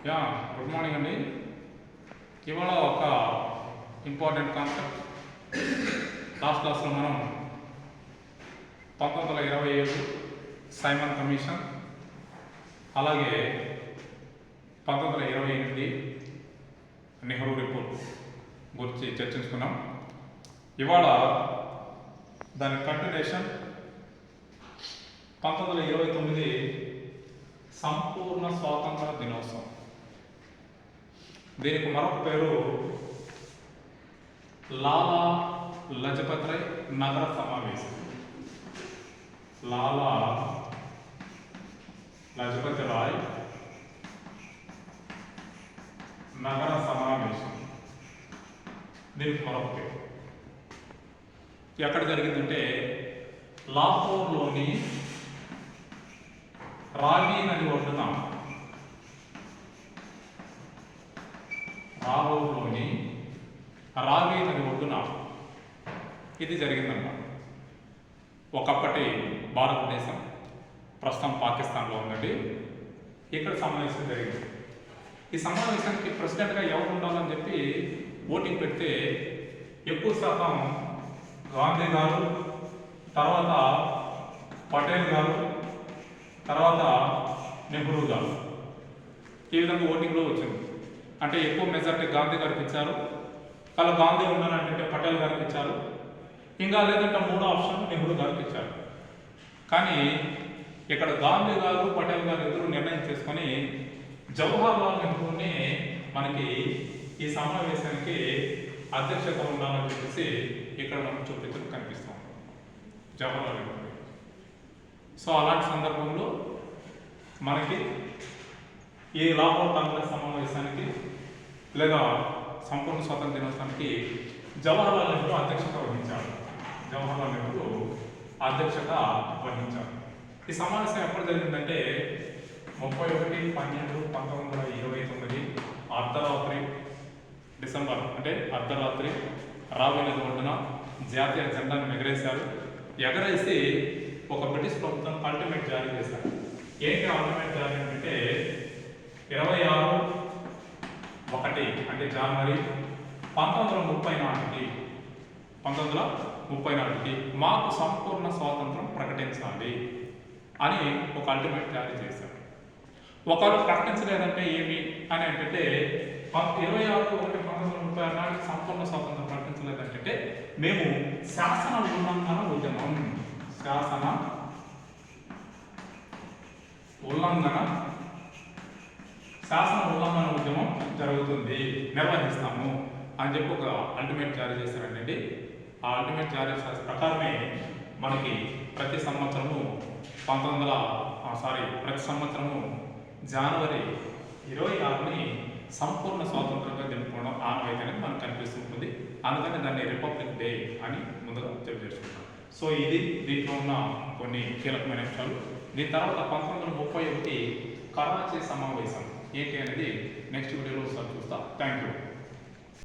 Good morning అండి. ఇవాళ ఒక ఇంపార్టెంట్ కాన్సెప్ట్. లాస్ట్ క్లాస్లో మనం 1927 సైమన్ కమిషన్, అలాగే 1928 నెహ్రూ రిపోర్ట్ గురించి చర్చించుకున్నాం. ఇవాళ దాని కంటిన్యూషన్ 1929 సంపూర్ణ స్వాతంత్ర దినోత్సవం. దీనికి మరొక పేరు లాలా లజపత్ రాయ్ నగర సమావేశం. లాలా లజపత్ రాయ్ నగర సమావేశం దీనికి మరొక పేరు. ఎక్కడ జరిగిందంటే లాహోర్లోని రావి నది ఒడ్డున, లాహోర్లోని రావి నది ఒడ్డున ఇది జరిగిందన్నమాట. ఒకప్పటి భారతదేశం, ప్రస్తుతం పాకిస్తాన్లో ఉందండి. ఇక్కడ సమావేశం జరిగింది. ఈ సమావేశానికి ప్రెసిడెంట్గా ఎవరు ఉండాలని చెప్పి ఓటింగ్ పెడితే ఎక్కువ శాతం గాంధీ గారు, తర్వాత పటేల్ గారు, తర్వాత నెహ్రూ గారు, ఈ విధంగా ఓటింగ్లో వచ్చింది. అంటే ఎక్కువ మెజార్టీ గాంధీ గారికి ఇచ్చారు. అలా గాంధీ ఉన్నారంటే పటేల్ గారికి ఇచ్చారు. ఇంకా లేదంటే మూడో ఆప్షన్ నెహ్రూ గారికి ఇచ్చారు. కానీ ఇక్కడ గాంధీ గారు, పటేల్ గారు ఇద్దరు నిర్ణయం చేసుకొని జవహర్ లాల్ నెహ్రూని మనకి ఈ సమావేశానికి అధ్యక్షత ఉండాలని చెప్పేసి ఇక్కడ మనం చూపించడం కనిపిస్తాం, జవహర్ లాల్ నెహ్రూ. సో అలాంటి సందర్భంలో మనకి ఈ లాహోర్ కాంగ్రెస్ సమావేశానికి లేదా సంపూర్ణ స్వాతంత్ర దినోత్సవానికి జవహర్ లాల్ నెహ్రూ అధ్యక్షత వహించారు. జవహర్ లాల్ నెహ్రూ అధ్యక్షత వహించారు. ఈ సమావేశం ఎప్పుడు జరిగిందంటే 31/12/1929 అర్ధరాత్రి, డిసెంబర్ అంటే అర్ధరాత్రి రావి నది ఒడ్డున జాతీయ జెండాను ఎగరేశారు. ఎగరేసి ఒక బ్రిటిష్ ప్రభుత్వం అల్టిమేట్ జారీ చేశారు. ఏంటి అల్టిమేట్ జారీ అంటే 26/1 అంటే జనవరి 1930 నాటికి మాకు సంపూర్ణ స్వాతంత్రం ప్రకటించాలి అని ఒక అల్టిమేట్ జారీ చేశారు. ఒకవేళ ప్రకటించలేదంటే ఏమి అని అంటే 26/1/1930 నాటికి సంపూర్ణ స్వాతంత్రం ప్రకటించలేదంటే మేము శాసన ఉల్లంఘన ఉద్యమం, శాసన ఉల్లంఘన ఉద్యమం జరుగుతుంది, నిర్వహిస్తాము అని చెప్పి ఒక అల్టిమేట్ జారీ చేశారండి. ఆ అల్టిమేట్ జారీ చేసిన ప్రకారమే మనకి ప్రతి సంవత్సరము జనవరి 26ని సంపూర్ణ స్వాతంత్రంగా జరుపుకోవడం ఆనవాయితీ అనేది మనకు కనిపిస్తుంటుంది. అందుకని దాన్ని రిపబ్లిక్ డే అని ముందుగా తెలియజేసుకుంటాం. సో ఇది దీంట్లో ఉన్న కొన్ని కీలకమైన అంశాలు. దీని తర్వాత 1931 కరాచీ సమావేశం ఏంటి అనేది నెక్స్ట్ వీడియోలో ఒకసారి చూస్తాం. Thank you.